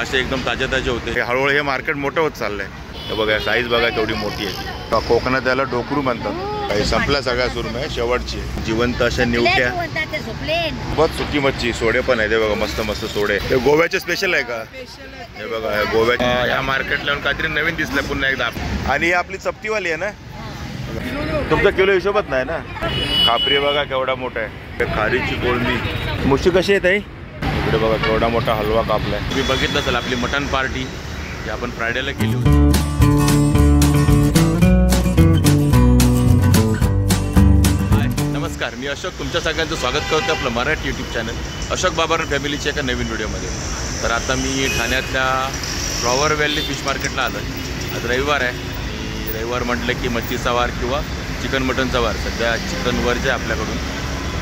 मासे एकदम ताजे ताजे होते। हळूहळू हे मार्केट मोठं होत चाललंय। हे बघा साईज बघा केवढी मोठी आहे। कोकणात त्याला डोकरू म्हणतात। काही संपल्या सगळ्या सुरमई शेवटची जिवंत अशा निवट्या, बहुत सुकी मच्छी, सोडे पण आहे ते बघा मस्त मस्त सोडे। हे गोव्याचे स्पेशल आहे का? हे बघा गोव्याच्या या मार्केटला काहीतरी नवीन दिसलं पुन्हा एकदा। आणि ही आपली चपटीवाली आहे ना, तुमचा किलो हिशोबत नाही ना। खापरी बघा केवढा मोठा आहे। खारीची कोळंबी, मुशी कशी आहे ताई? इकडे बघा केवढा मोठा हलवा कापलाय। तुम्ही बघितलं असेल आपली मटन पार्टी जी आपण फ्रायडेला केली होती। नमस्कार, मी अशोक तुमच्या सगळ्यांचं स्वागत करतो आपलं मराठी यूट्यूब चॅनल अशोक बाबर फॅमिलीच्या एका नवीन व्हिडिओमध्ये। तर आता मी ठाण्यातल्या फ्लॉवर व्हॅली फिश मार्केटला आलो आहे। आज रविवार आहे। रविवार म्हटलं की मच्छीचा वार किंवा चिकन मटनचा वार। सध्या चिकन वर जे आपल्याकडून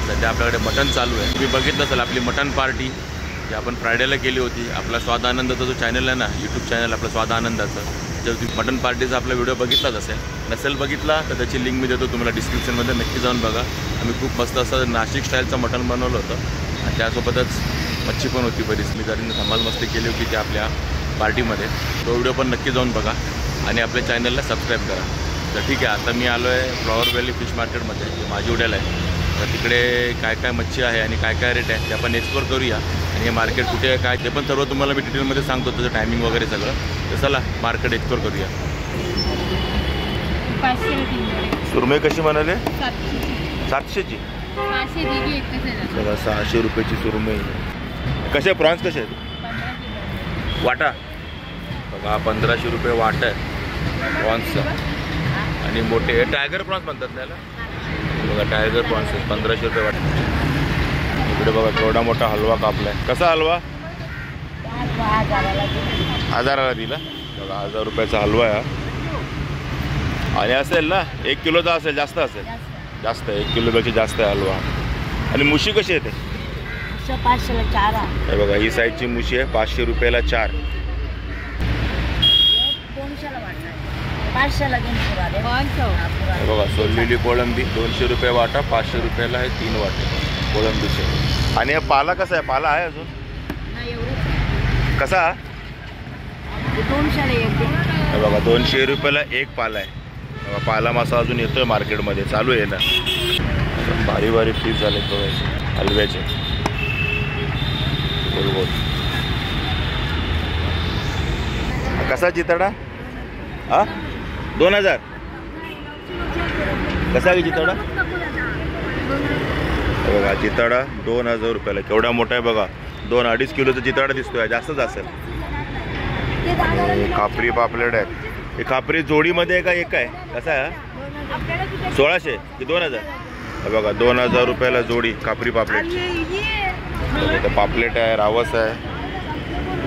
सध्या आपल्याकडे मटन चालू आहे। तुम्ही बघितलं असेल आपली मटन पार्टी जी आपण फ्रायडेला केली होती। आपला स्वाद आनंदाचा जो चॅनल आहे ना, यूट्यूब चॅनल आपलं स्वाद आनंदाचं, जर तुम्ही मटन पार्टीचा आपला व्हिडिओ बघितलाच असेल, नसेल बघितला तर त्याची लिंक मी देतो तुम्हाला डिस्क्रिप्शनमध्ये, नक्की जाऊन बघा। आम्ही खूप मस्त असं नाशिक स्टाईलचं मटन बनवलं होतं आणि त्यासोबतच मच्छी पण होती बरीच। मी जरी धमाल मस्ती केली होती त्या आपल्या पार्टीमध्ये। तो व्हिडिओ पण नक्की जाऊन बघा आणि आपल्या चॅनलला सबस्क्राईब करा। तर ठीक आहे, आता मी आलो आहे फ्लॉवर व्हॅली फिश मार्केटमध्ये, जे माजिवड्याला आहे। तर तिकडे काय काय मच्छी आहे आणि काय काय रेट आहे ते आपण एक्सप्लोर करूया। आणि हे मार्केट कुठे आहे काय ते पण सर्व तुम्हाला मी डिटेलमध्ये सांगतो, त्याचं टायमिंग वगैरे सगळं। तर चला मार्केट एक्सप्लोर करूया। सुरमई कशी म्हणाले? 700ची। बघा 600 रुपयाची सुरमई। कसे प्रॉन्स कसे आहेत? वाटा बघा 1500 रुपये वाटा आहे प्रॉन्सचा। आणि मोठे टायगर प्रॉन्स म्हणतात त्याला, बघा टायगर प्रॉन्स 1500 रुपये वाटा। इकडे बघा केवढा मोठा हलवा कापलाय। कसा हलवा? 1000ला दिला बघा। 1000 रुपयाचा हलवा आहे। आणि असेल ना 1 किलोचा असेल, जास्त असेल, जास्त 1 किलोपेक्षा जास्त आहे हलवा। आणि मुशी कशी येते? 500ला 4 आहे। हे बघा ही साईजची मुशी आहे 500 रुपयाला 4। 200ला वाटा, 500ला 200 हे बघा सोललेली कोळंबी 200 रुपये वाटा, 500 रुपयाला आहे 3 वाटे कोळंबीचे। आणि हा पाला कसा आहे? पाला आहे अजून कसा? 200ला 1 आहे। हे बघा 200 रुपयाला 1 पाला आहे। बघा पाला मासा अजून येतोय मार्केटमध्ये, चालू आहे ना। भारी भारी पीस झाले थोडेसे हलव्याचे, गोल गोल। कसा चितडा? हा 2000। कसा आहे चितडा? बघा चितडा 2000 रुपयाला। केवढा मोठा आहे बघा, 2-2.5 किलोचा चितडा दिसतोय, जास्तच असेल। खापरी पापलेट आहे। हे खापरी जोडीमध्ये आहे का एक आहे? कसा आहे? 1600 की 2000? बघा 2000 रुपयाला जोडी खापरी पापलेट। इथं पापलेट आहे, रावस आहे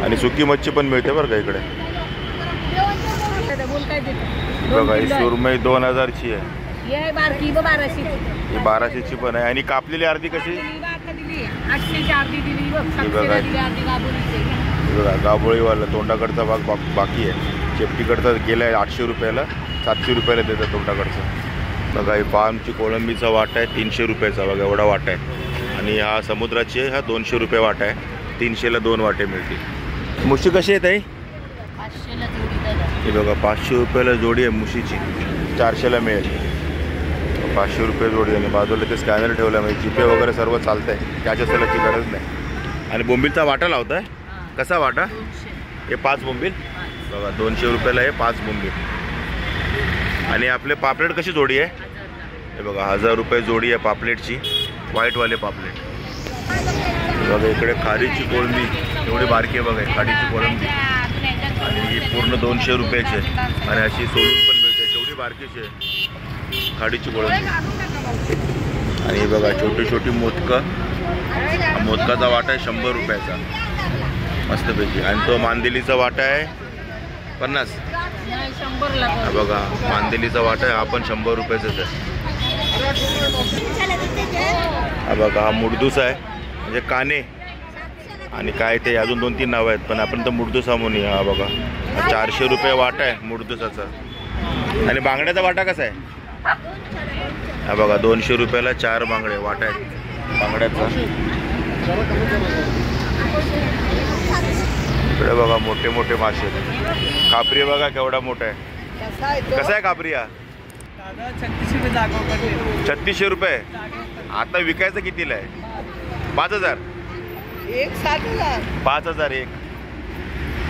आणि सुकी मच्छी पण मिळते बरं का इकडे। बघा ही सुरमई 2000ची आहे। ही 1200ची पण आहे। आणि कापलेली अर्धी कशी? बघा गाबोळीवाला तोंडाकडचा भाग बाकी आहे। शेपटीकडचा गेला आहे 800 रुपयाला, 700 रुपयाला देतात तोंडाकडचं। बघा ही पामची कोळंबीचा वाटा आहे 300 रुपयाचा, बघा एवढा वाटा आहे। आणि हा समुद्राची आहे, हा 200 रुपये वाटा आहे। 300ला 2 वाटे मिळतील। मुशी कशी आहे ताई? 500ला जोडी। हे बघा 500 रुपयाला जोडी आहे मुशीची, 400ला मिळेल। 500 रुपये जोडी। आणि बाजूला ते स्कॅनर ठेवला म्हणजे जीपे वगैरे सर्व चालतं आहे, कॅश असायची गरज नाही। आणि बोंबीलचा वाटा लावताय? कसा वाटा? हे 5 बोंबील बघा 200 रुपयाला हे 5 बोंबील। आणि आपले पापलेट कशी जोडी आहे? हे बघा 1000 रुपये जोडी आहे पापलेटची, व्हाईटवाले पापलेट। बघा इकडे खारीची कोळंबी एवढी बारकी आहे बघा, खारीची कोळंबी। आणि ही पूर्ण 200 रुपयाची आहे। आणि अशी सोलून पण मिळते, तेवढी बारकीची आहे खाडीची कोळंबी। आणि हे बघा छोटी छोटी मोदकं, मोदकाचा वाटा आहे 100 रुपयाचा मस्तपैकी। आणि तो मांदेलीचा वाटा आहे 50। बघा मांदेलीचा वाटा आहे, हा पण 100 रुपयाचाच आहे। हा बघा हा मुडदूस आहे, म्हणजे काने आणि काय ते अजून 2-3 नावं आहेत, पण आपण तर मुडदूसा म्हणूया। हा बघा 400 रुपये वाटा आहे मुडदूसाचा। आणि बांगड्याचा वाटा कसा आहे? हा बघा 200 रुपयाला 4 बांगडे वाटा आहेत बांगड्याचा। इकडे बघा मोठे मोठे मासे आहेत. खापरी बघा केवढा मोठा आहे. कसा आहे खापरी हा? 3600 रुपये. आता विकायचं कितीला आहे? 5000. 5000 एक.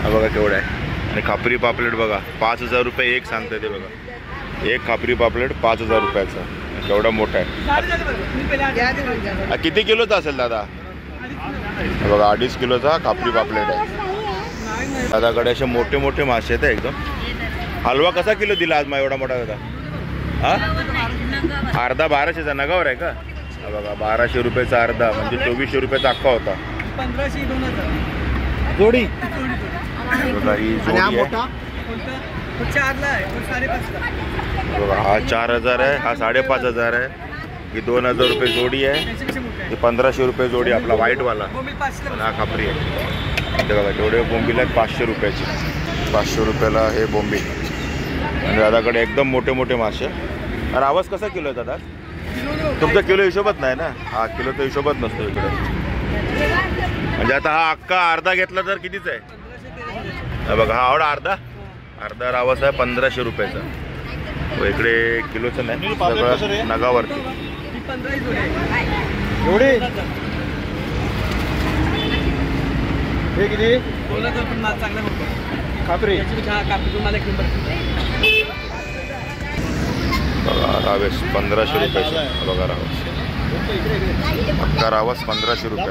हा बघा केवढा आहे. आणि खापरी पापलेट बघा 5000 रुपये एक सांगताय ते बघा. एक खापरी पापलेट 5000 रुपयाचा. केवढा मोठा आहे. किती किलोचा असेल दादा? बघा 2.5 किलोचा खापरी पापलेट आहे. दादाकडे असे मोठे मोठे मासे आहेत एकदम. हलवा कसा किलो दिला आज मा एवढा मोठा होता? हा अर्धा 1200चा नगावर आहे का? हा बघा 1200 रुपयाचा अर्धा म्हणजे 2400 रुपयाचा अख्खा होता. 1500 2000 जोडी. बघा ही जोडी आहे. बघा हा 4000 आहे, हा 5500 आहे, ही 2000 रुपये जोडी आहे, ही 1500 रुपये जोडी आपला व्हाईटवाला. हा खापरी आहे. ते बघा तेवढे बोंबील आहेत 500 रुपयाचे. 500 रुपयाला हे बोंबील. आणि दादाकडे एकदम मोठे मोठे मासे. आणि आवाज कसा किलो आहे दादा? तुमचा किलो हिशोबत नाही ना? हा किलो तर हिशोबत नसतो इकडे. म्हणजे आता हा अख्खा अर्धा घेतला तर कितीच आहे? बघा हा आवडा अर्धा रावस आहे 1500 रुपयाचा. इकडे किलोचं नाही सगळं नगावरती. हे किती? खापरी बघा रावस 1500 रुपयाचा. बघा रावस अख्खा रावस 1500 रुपये.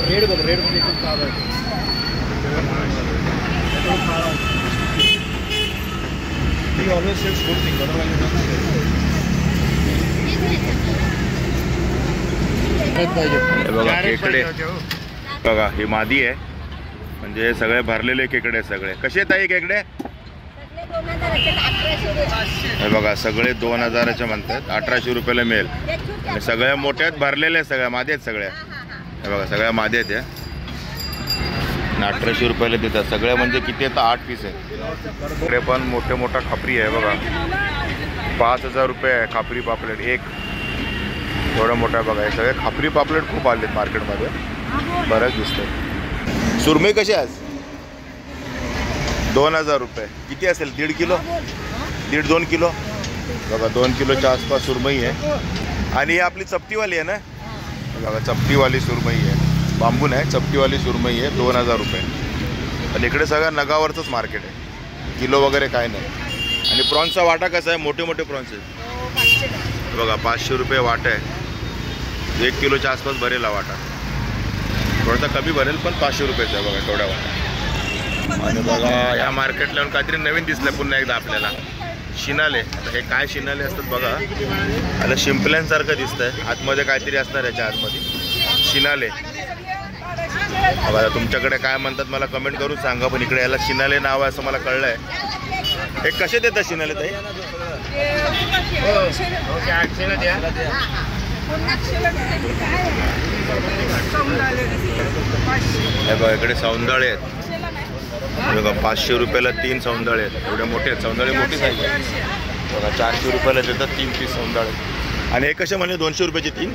रेड बघ रेड बघा खेकडे. बघा ही मादी आहे म्हणजे सगळे भरलेले खेकडे. सगळे कसे आहेत ताई खेकडे? हे बघा सगळे 2000चे म्हणतात. 1800 रुपयाला मिळेल. आणि सगळ्या मोठ्यात भरलेल्या सगळ्या मादी आहेत सगळ्या. हे बघा सगळ्या मादी आहेत या. 1800 रुपयाला देतात सगळ्या. म्हणजे किती येतं? 8 पीस आहे. इकडे पण मोठे मोठा खापरी आहे बघा. 5000 रुपये आहे खापरी पापलेट एक. एवढा मोठा बघा. हे सगळे खापरी पापलेट खूप आलेत मार्केटमध्ये. बरंच दिसतं. सुरमई कशी आज? 2000 रुपये. किती असेल? 1.5 किलो? 1.5-2 किलो. बघा 2 किलोच्या आसपास सुरमई आहे. आणि ही आपली चपटीवाली आहे ना? बघा चपटीवाली सुरमई आहे. बांबू नाही चपटीवाली सुरमई आहे. 2000 रुपये. आणि इकडे सगळं नगावरचंच मार्केट आहे. किलो वगैरे काय नाही. आणि प्रॉन्सचा वाटा कसा आहे? मोठे मोठे प्रॉन्स आहेत. बघा 500 रुपये वाटा आहे. 1 किलोच्या आसपास भरेल वाटा. थोडासा कमी भरेल पण 500 रुपयाचा आहे बघा तेवढा वाटा. आणि बघा या मार्केटला येऊन काहीतरी नवीन दिसलं पुन्हा एकदा आपल्याला. शिनाले. आता हे काय शिनाले असतात बघा. आता शिंपल्यांसारखं दिसतंय. आतमध्ये काहीतरी असणार याच्या आतमध्ये. शिनाले. बघा तुमच्याकडे काय म्हणतात मला कमेंट करून सांगा. पण इकडे याला शिनाले नाव आहे असं मला कळलं आहे. हे कसे देतात शिनाले ताई? हे बघा इकडे सौंदाळे आहेत. बघा 500 रुपयाला 3 सौंदाळे आहेत. एवढे मोठे आहेत. सौंदाळे मोठी साईज आहे बघा. 400 रुपयाला देतात 3 पीस सौंदाळे. आणि हे कसे म्हणजे 200 रुपयाचे 3?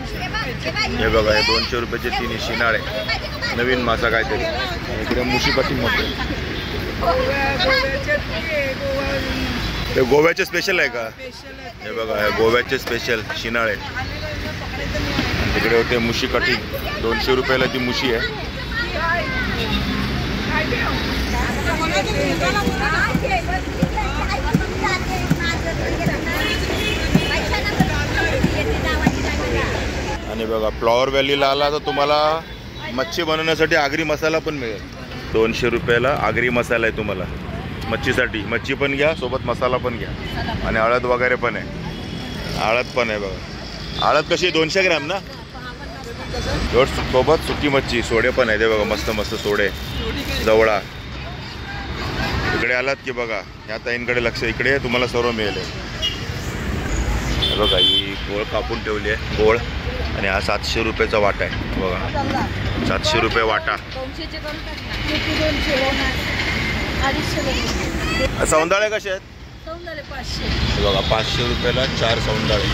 हे बघा हे 200 रुपयाचे 3 शिनाळे. नवीन मासा काहीतरी. इकडे मुशी कटिंग मध्ये. हे गोव्याचे स्पेशल आहे का? हे बघा हे गोव्याचे स्पेशल शिनाळे. तिकडे होते मुशी कटिंग. 200 रुपयाला ती मुशी आहे. आणि बघा फ्लॉवर व्हॅलीला आला तर तुम्हाला मच्छी बनवण्यासाठी आगरी मसाला पण मिळेल. 200 रुपयाला आगरी मसाला आहे तुम्हाला मच्छीसाठी. मच्छी पण घ्या सोबत मसाला पण घ्या. आणि हळद वगैरे पण आहे. हळद पण आहे बघा. हळद कशी 200 ग्रॅम ना? सोबत सुकी मच्छी. सोडे पण आहे ते बघा. मस्त मस्त सोडे. जवळा. इकडे आलात की बघा ह्या ताईंकडे लक्ष. इकडे तुम्हाला सर्व मिळेल. बघा ही गोळ कापून ठेवली आहे. गोळ. आणि हा 700 रुपयाचा वाटा आहे बघा. 700 रुपये वाटा. सौंदाळे कसे आहेत? बघा 500 रुपयाला 4 सौंदाळे.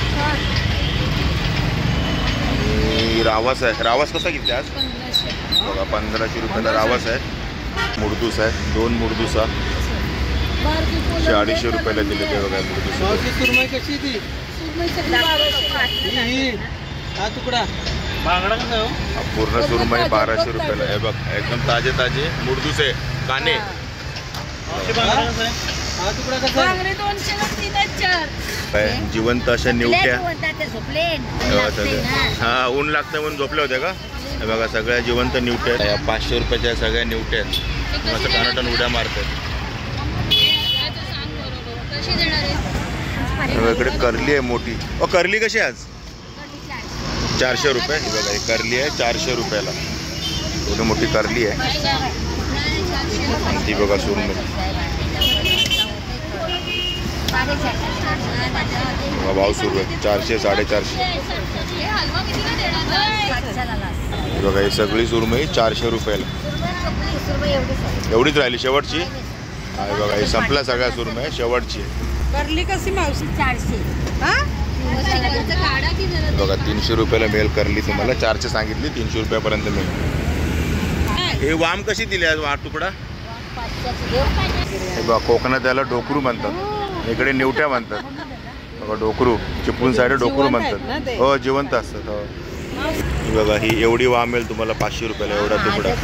आणि रावस आहे. रावस कसा किती आज? बघा 1500 रुपयाला रावस आहे. मुरदूस आहे, 2 मुरदुसा 250 रुपयाला दिले ते बघा मुरदूस. मावशी सुरमई कशी ती ही हा तुकडा बांगडा कसा हो? हा पूर्ण सुरमई 1200 रुपयाला आहे बघ, एकदम ताजे ताजे मुरदूस आहे. काने मावशी बांगडा कसा आहे? हा तुकडा कसा आहे? 200 काय जिवंत अशा निवट्या. झोपले हा ऊन लागतं म्हणून झोपले होते का? हे बघा सगळ्या जिवंत निवट्या आहेत. या 500 रुपयाच्या सगळ्या निवट्या आहेत. मस्त कानाटन उड्या मारतात. इकडे करली आहे मोठी. करली कशी आहे आज? 400 रुपये. ही बघा ही करली आहे 400 रुपयाला. एवढी मोठी करली आहे. आणि ती बघा सुरमई भाव सुरू आहे 400 450. बघा ही सगळी सुरमई 400 रुपयाला. एवढीच राहिली शेवटची. आहे बघा ही संपल्या सगळ्या सुरमई शेवटची. करली कशी मावशी 400. बघा 300 रुपयाला मिळेल करली तुम्हाला. 400 सांगितली, 300 रुपयापर्यंत मिळेल. हे वाम कशी दिली आज तुकडा? हे बघा कोकणात त्याला डोकरू म्हणतात, इकडे निवट्या म्हणतात. बघा डोकरू चिपळूण साईड डोकरू म्हणतात. हो जिवंत असतात. हो बघा ही एवढी वाम मिळेल तुम्हाला 500 रुपयाला. एवढा तुकडा.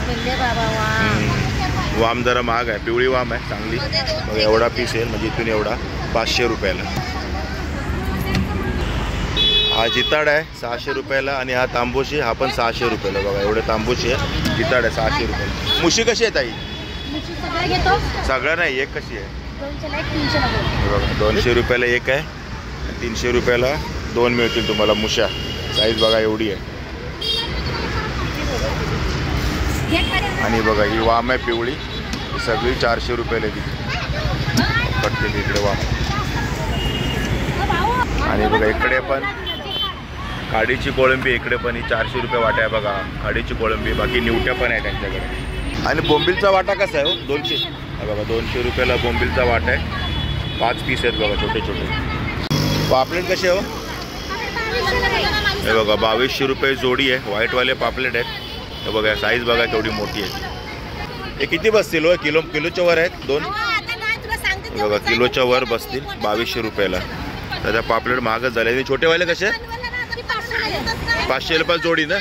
वाम जरा महाग आहे, पिवळी वाम आहे चांगली. बघा एवढा पीस येईल म्हणजे इथून एवढा 500 रुपयाला. हा जिताड आहे 600 रुपयाला आणि हा तांबोशी हा पण 600 रुपयाला. बघा एवढे तांबोशी आहे, जिताड आहे 600 रुपयाला. मुशी कशी आहे ताई? सगळं नाही, एक कशी आहे? बघा 200 रुपयाला एक आहे, 300 रुपयाला 2 मिळतील तुम्हाला मुशा. साईज बघा एवढी आहे. आणि बघा ही वाम आहे पिवळी, ही सगळी 400 रुपयाला दिली कटलेली इकडे वाम. आणि बघा इकडे पण खाडीची कोळंबी, इकडे पण ही 400 रुपये वाटा आहे बघा खाडीची कोळंबी. बाकी निवट्या पण आहे त्यांच्याकडे. आणि बोंबिलचा वाटा कसा आहे हो? 200. बघा 200 रुपयाला बोंबिलचा वाटा आहे. 5 पीस आहेत बघा छोटे छोटे. पापलेट कसे हो? हे बघा 2200 रुपये जोडी आहे. व्हाईटवाले पापलेट आहेत. हे बघा साईज बघा केवढी मोठी आहे. हे किती बसतील हो? किलोच्या वर आहेत 2. हे बघा किलोच्या वर बसतील 2200 रुपयाला. त्याच्या पापलेट महागच झाले. छोटेवाले कसे? 500 रुपये जोडी ना.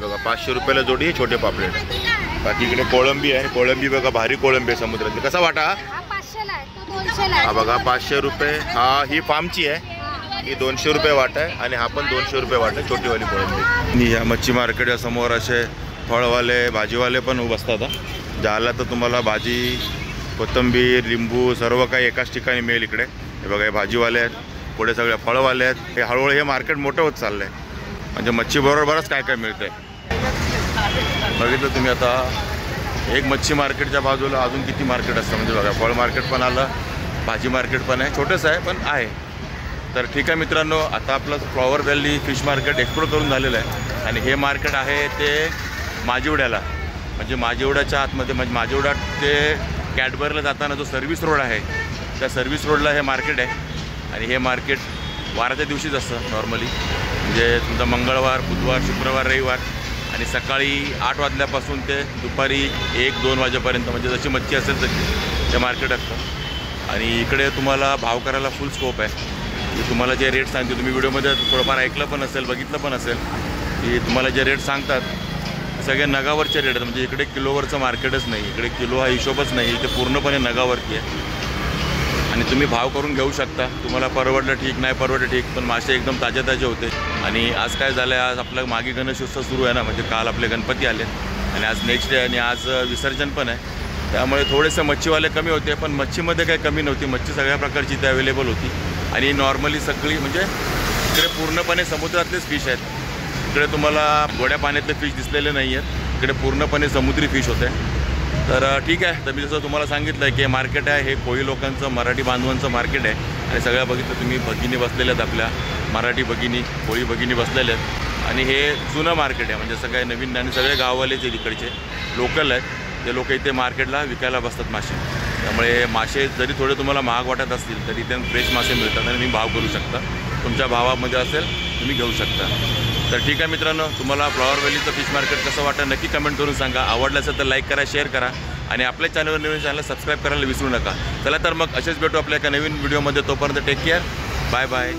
बघा 500 रुपयाला जोडी हे छोटे पापलेट. बाकी इकडे कोळंबी आहे. कोळंबी बघा भारी कोळंबी आहे समुद्रातली. कसा वाटा हा? हा बघा 500 रुपये. हा ही फार्मची आहे, ही 200 रुपये वाटा आहे. आणि हा पण 200 रुपये वाटा आहे छोटीवाली कोळंबी. आणि या मच्छी मार्केटच्या समोर असे फळवाले भाजीवाले पण बसतात. ज्याला तर तुम्हाला भाजी कोथिंबीर लिंबू सर्व काही एकाच ठिकाणी मिळेल इकडे. हे बघा हे भाजीवाले आहेत, पुढे सगळे फळवाले आहेत. हे हळूहळू हे मार्केट मोठं होत चाललं आहे. म्हणजे मच्छीबरोबर बरंच काय काय मिळतं आहे. बघितलं तुम्ही आता एक मच्छी मार्केटच्या बाजूला अजून किती मार्केट असतं. म्हणजे बघा फळ मार्केट पण आलं, भाजी मार्केट पण आहे, छोटंसं आहे पण आहे. तर ठीक आहे मित्रांनो, आता आपलं flower valley fish market explore करून झालेलं आहे. आणि हे मार्केट आहे ते माजिवड्याला, म्हणजे माजिवड्याच्या आतमध्ये, म्हणजे माजिवडा ते कॅडबरला जाताना जो सर्व्हिस रोड आहे त्या सर्व्हिस रोडला हे मार्केट आहे. आणि हे मार्केट वाराच्या दिवशीच असतं नॉर्मली, म्हणजे तुमचा मंगळवार बुधवार शुक्रवार रविवार. आणि सकाळी 8 वाजल्यापासून ते दुपारी 1-2 वाजेपर्यंत, म्हणजे जशी मच्छी असेल तशी ते मार्केट असतं. आणि इकडे तुम्हाला भाव करायला फुल स्कोप आहे. की तुम्हाला जे रेट सांगते, तुम्ही व्हिडिओमध्ये थोडंफार ऐकलं पण असेल बघितलं पण असेल की तुम्हाला जे रेट सांगतात सगळे नगावरचे रेट आहेत. म्हणजे इकडे किलोवरचं मार्केटच नाही, इकडे किलो हा हिशोबच नाही, इथे पूर्णपणे नगावरती आहे. आणि तुम्ही भाव करून घेऊ शकता. तुम्हाला परवडलं ठीक, नाही परवडलं ठीक, पण मासे एकदम ताजे ताजे होते. आणि आज काय झालं आहे, आज आपलं मागे गणेशोत्सव सुरू आहे ना, म्हणजे काल आपले गणपती आले आणि आज नेक्स्ट डे आणि आज विसर्जन पण आहे. त्यामुळे थोडेसे मच्छीवाले कमी होते, पण मच्छीमध्ये काही कमी नव्हती. मच्छी सगळ्या प्रकारची इथे अवेलेबल होती. आणि नॉर्मली सगळी म्हणजे इकडे पूर्णपणे समुद्रातलेच फिश आहेत. इकडे तुम्हाला गोड्या पाण्यातले फिश दिसलेले नाही आहेत, इकडे पूर्णपणे समुद्री फिश होते. तर ठीक आहे. तर मी जसं तुम्हाला सांगितलं आहे की मार्केट आहे हे कोळी लोकांचं, मराठी बांधवांचं मार्केट आहे. आणि सगळ्या बघितलं तुम्ही भगिनी बसलेल्या आहेत, आपल्या मराठी भगिनी कोळी भगिनी बसलेल्या आहेत. आणि हे जुनं मार्केट आहे, म्हणजे सगळे नवीन आणि सगळे गाववाले जे इकडचे लोकल आहेत ते लोक इथे मार्केटला विकायला बसतात मासे. त्यामुळे मासे जरी थोडे तुम्हाला महाग वाटत असतील तरी इथे फ्रेश मासे मिळतात आणि तुम्ही भाव करू शकता. तुमच्या भावामध्ये असेल तुम्ही घेऊ शकता. तर ठीक आहे मित्रांनो, तुम्हाला फ्लॉवर व्हॅलीचं फिश मार्केट कसं वाटतं नक्की कमेंट करून सांगा. आवडलं असेल तर लाईक करा, शेअर करा आणि आपल्या चॅनलवर नवीन चॅनल सबस्क्राईब करायला विसरू नका. चला तर मग असेच भेटू आपल्या एका नवीन व्हिडिओमध्ये. तोपर्यंत टेक केअर. Bye bye.